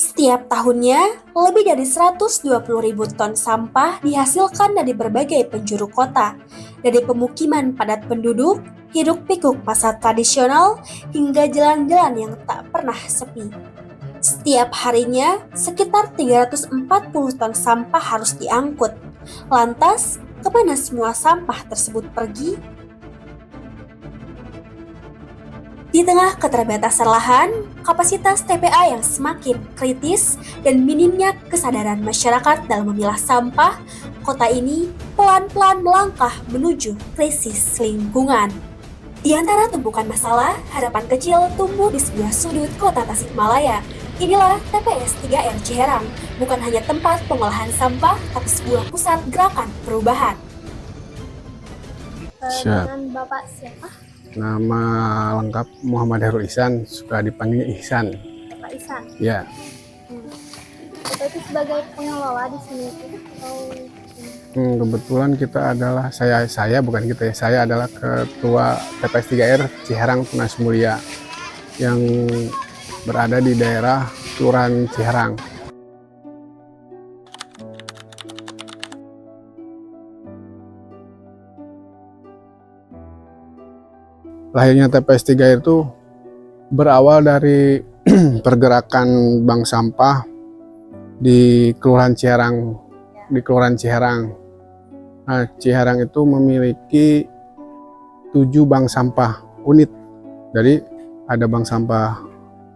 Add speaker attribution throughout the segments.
Speaker 1: Setiap tahunnya, lebih dari 120.000 ton sampah dihasilkan dari berbagai penjuru kota, dari pemukiman padat penduduk, hiruk-pikuk pasar tradisional, hingga jalan-jalan yang tak pernah sepi. Setiap harinya, sekitar 340 ton sampah harus diangkut. Lantas, kemana semua sampah tersebut pergi? Di tengah keterbatasan lahan, kapasitas TPA yang semakin kritis, dan minimnya kesadaran masyarakat dalam memilah sampah, kota ini pelan-pelan melangkah menuju krisis lingkungan. Di antara tumpukan masalah, harapan kecil tumbuh di sebuah sudut kota Tasikmalaya. Inilah TPS 3R Ciherang, bukan hanya tempat pengolahan sampah, tapi sebuah pusat gerakan perubahan.
Speaker 2: Siap.
Speaker 3: Dengan Bapak siapa?
Speaker 2: Nama lengkap Muhammad Herul Ihsan, suka dipanggil Ihsan.
Speaker 3: Bapak Ihsan.
Speaker 2: Ya,
Speaker 3: Bapak itu sebagai pengelola di sini atau
Speaker 2: kebetulan kita adalah saya bukan kita ya. Saya adalah ketua TPS 3R Ciherang Tunas Mulia yang berada di daerah Kelurahan Ciherang. Lahirnya TPS 3R itu berawal dari pergerakan bank sampah di Kelurahan Ciherang, Nah, Ciherang itu memiliki 7 bank sampah unit. Jadi ada bank sampah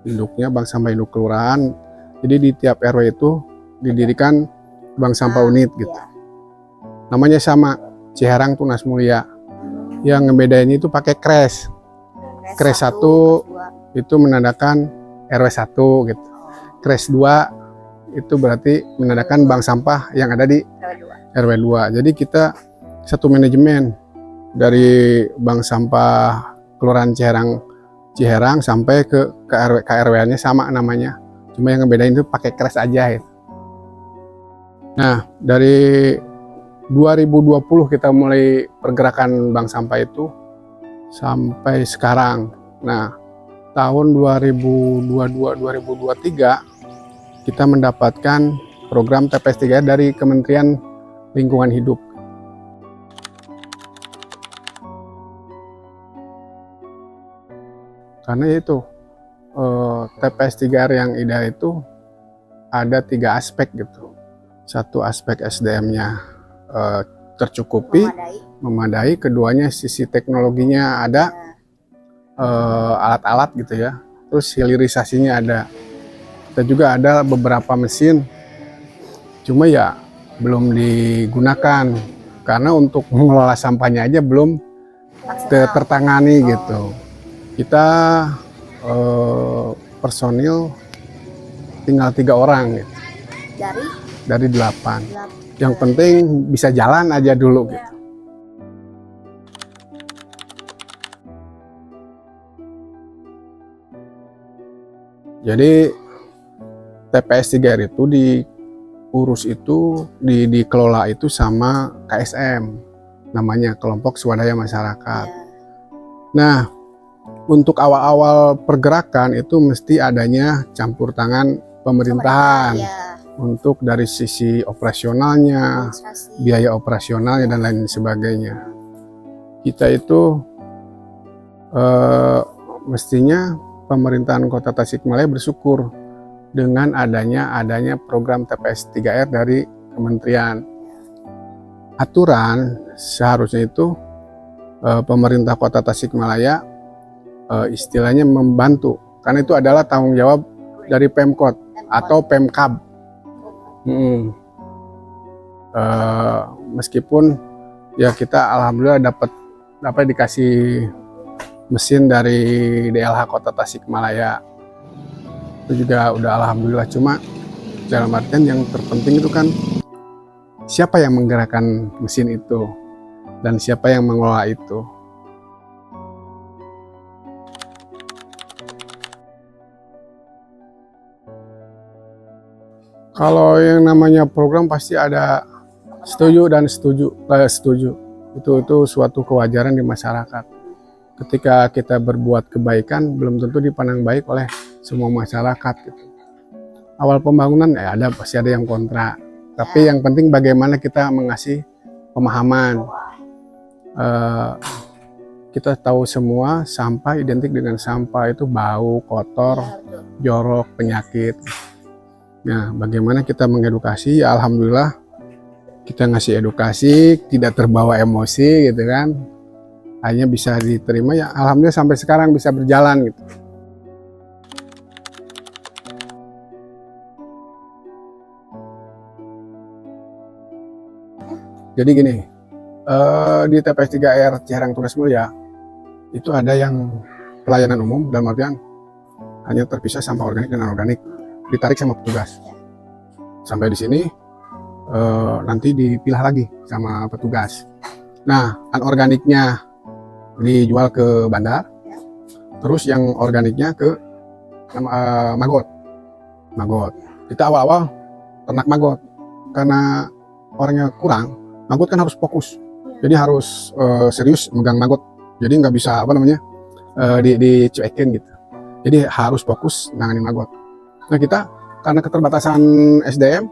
Speaker 2: induknya, bank sampah induk kelurahan. Jadi di tiap RW itu didirikan bank sampah unit gitu. Namanya sama, Ciherang Tunas Mulia. Yang ngebedainnya itu pakai kres. Kres 1 itu menandakan RW 1 gitu. Kres 2 itu berarti menandakan bank sampah yang ada di RW 2. Jadi kita satu manajemen dari bank sampah Kelurahan Ciherang sampai ke RW-nya sama namanya. Cuma yang ngebedain itu pakai kres aja gitu. Nah, dari 2020 kita mulai pergerakan bank sampah itu sampai sekarang. Nah, tahun 2022-2023 kita mendapatkan program TPS 3 dari Kementerian Lingkungan Hidup. Karena itu TPS 3R yang ideal itu ada 3 aspek gitu. Satu aspek SDM-nya tercukupi, memadai. Keduanya sisi teknologinya ada, alat-alat gitu ya. Terus hilirisasinya ada. Kita juga ada beberapa mesin, cuma ya belum digunakan karena untuk mengelola sampahnya aja belum tertangani gitu. Kita personil tinggal 3 orang gitu. Dari 8. Yang penting bisa jalan aja dulu gitu. Jadi TPS 3R itu diurus itu, dikelola itu sama KSM, namanya Kelompok Swadaya Masyarakat. Nah, untuk awal-awal pergerakan itu mesti adanya campur tangan pemerintahan. Untuk dari sisi operasionalnya, biaya operasionalnya dan lain sebagainya. Kita itu mestinya pemerintahan Kota Tasikmalaya bersyukur dengan adanya program TPS 3R dari kementerian. Aturan seharusnya itu pemerintah Kota Tasikmalaya istilahnya membantu, karena itu adalah tanggung jawab dari Pemkot atau Pemkab. Meskipun ya kita alhamdulillah dapat dikasih mesin dari DLH Kota Tasikmalaya, itu juga udah alhamdulillah. Cuma dalam artian yang terpenting itu kan siapa yang menggerakkan mesin itu dan siapa yang mengelola itu. Kalau yang namanya program pasti ada setuju dan setuju. Itu suatu kewajaran di masyarakat. Ketika kita berbuat kebaikan belum tentu dipandang baik oleh semua masyarakat gitu. awal pembangunan ada pasti ada yang kontra. Tapi yang penting bagaimana kita mengasih pemahaman. Kita tahu semua sampah identik dengan sampah itu bau, kotor, jorok, penyakit. Nah, bagaimana kita mengedukasi? Ya, alhamdulillah kita ngasih edukasi, tidak terbawa emosi gitu kan. Hanya bisa diterima ya, alhamdulillah sampai sekarang bisa berjalan gitu. Jadi gini, di TPS 3R Ciherang Tugas Mulia itu ada yang pelayanan umum, dalam artian hanya terpisah sampah organik dan anorganik, ditarik sama petugas. Sampai di sini nanti dipilah lagi sama petugas. Nah, anorganiknya dijual ke bandar, terus yang organiknya ke Magot. Kita awal-awal ternak Magot, karena orangnya kurang. Magot kan harus fokus, jadi harus serius megang Magot. Jadi nggak bisa dicuekin gitu. Jadi harus fokus nanganin Magot. Nah, kita karena keterbatasan SDM,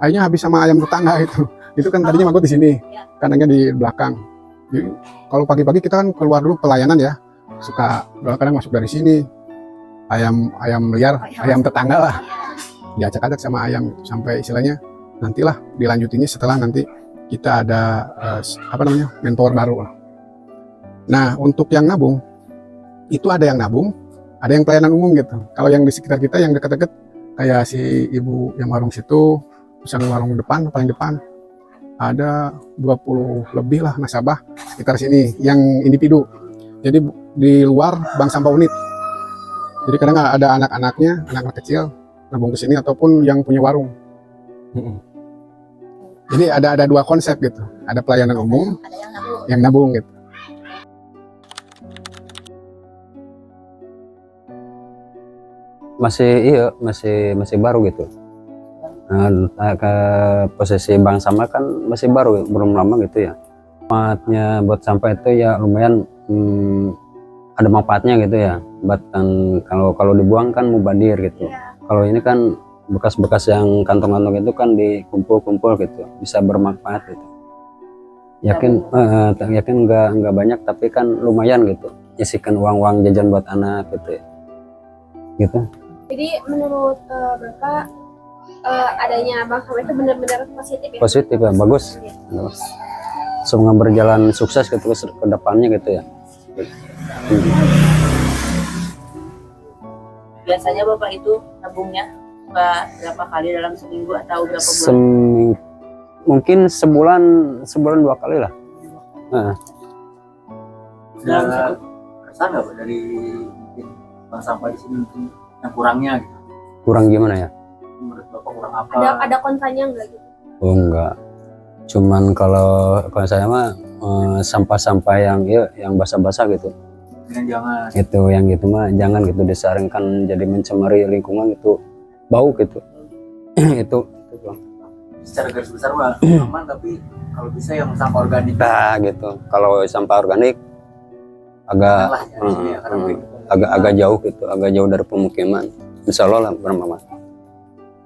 Speaker 2: akhirnya habis sama ayam tetangga itu. Itu kan tadinya Magot di sini, kandangnya di belakang. Jadi kalau pagi-pagi kita kan keluar dulu pelayanan ya, suka kadang masuk dari sini. Ayam liar, ayam tetangga lah, diacak-acak sama ayam gitu. Sampai istilahnya nantilah dilanjutinnya setelah nanti kita ada manpower baru. Nah, untuk yang nabung itu ada yang nabung, ada yang pelayanan umum gitu. Kalau yang di sekitar kita yang dekat-dekat kayak si ibu yang warung situ, terus yang warung depan paling depan ada 20 lebih lah nasabah sekitar sini yang individu. Jadi di luar bank sampah unit. Jadi kadang ada anak-anaknya, anak-anak kecil nabung ke sini ataupun yang punya warung. Jadi ada dua konsep gitu. Ada pelayanan umum, yang nabung gitu.
Speaker 4: Masih baru gitu. Nah, ke posisi bank sampah kan masih baru, belum lama gitu ya. Manfaatnya buat sampah itu ya lumayan ada manfaatnya gitu ya. Bahkan kalau dibuang kan mubadir gitu. Kalau ini kan bekas-bekas yang kantong-kantong itu kan dikumpul-kumpul gitu, bisa bermanfaat gitu. Yakin nggak banyak tapi kan lumayan gitu, isikan uang-uang jajan buat anak gitu ya. Gitu.
Speaker 3: Jadi menurut Bapak adanya bank sampah itu benar-benar positif ya?
Speaker 4: Positif ya, bagus. Semoga berjalan sukses gitu ke depannya gitu ya.
Speaker 5: Biasanya Bapak itu nabungnya berapa kali dalam seminggu atau berapa bulan?
Speaker 4: Mungkin sebulan 2 kali lah.
Speaker 5: Ada kesan nggak Pak dari mungkin bank sampah di sini mungkin yang kurangnya gitu?
Speaker 4: Kurang gimana ya?
Speaker 5: Menurut Bapak kurang apa?
Speaker 3: Ada kontranya nggak gitu?
Speaker 4: Oh enggak. Cuman kalau saya mah sampah-sampah yang basah-basah gitu.
Speaker 5: Jangan.
Speaker 4: Itu yang gitu mah jangan gitu disaringkan jadi mencemari lingkungan itu. Bau gitu. itu
Speaker 5: Secara garis besar mah aman, tapi kalau bisa yang sampah organik.
Speaker 4: Nah gitu. Kalau sampah organik agak jauh gitu, agak jauh dari pemukiman. Insya Allah lah bermanfaat.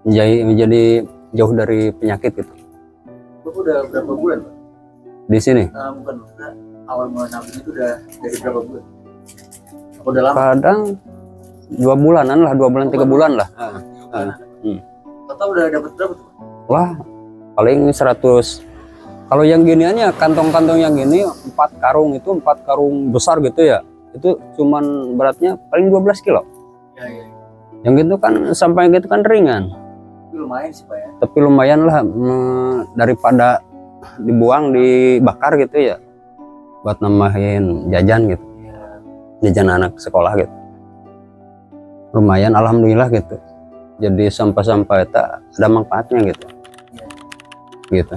Speaker 4: Menjadi jauh dari penyakit gitu.
Speaker 5: Bapak udah berapa bulan Pak
Speaker 4: Di sini?
Speaker 5: bukan awal mulai nabung itu udah dari berapa bulan? Apa udah lama?
Speaker 4: Kadang 2 bulanan lah, 2 bulan 3 bulan lah.
Speaker 5: Total udah dapat berapa tuh?
Speaker 4: Wah, paling 100. Kalau yang giniannya kantong-kantong yang gini 4 karung itu 4 karung besar gitu ya. Itu cuman beratnya paling 12 kilo.
Speaker 5: Ya.
Speaker 4: Yang gitu kan sampah gitu kan ringan.
Speaker 5: Tapi lumayan sih Pak ya.
Speaker 4: Tapi lumayan lah daripada dibuang dibakar gitu ya. Buat nambahin jajan gitu. Jajan anak sekolah gitu. Lumayan alhamdulillah gitu. Jadi sampah-sampah itu ada manfaatnya gitu. Gitu.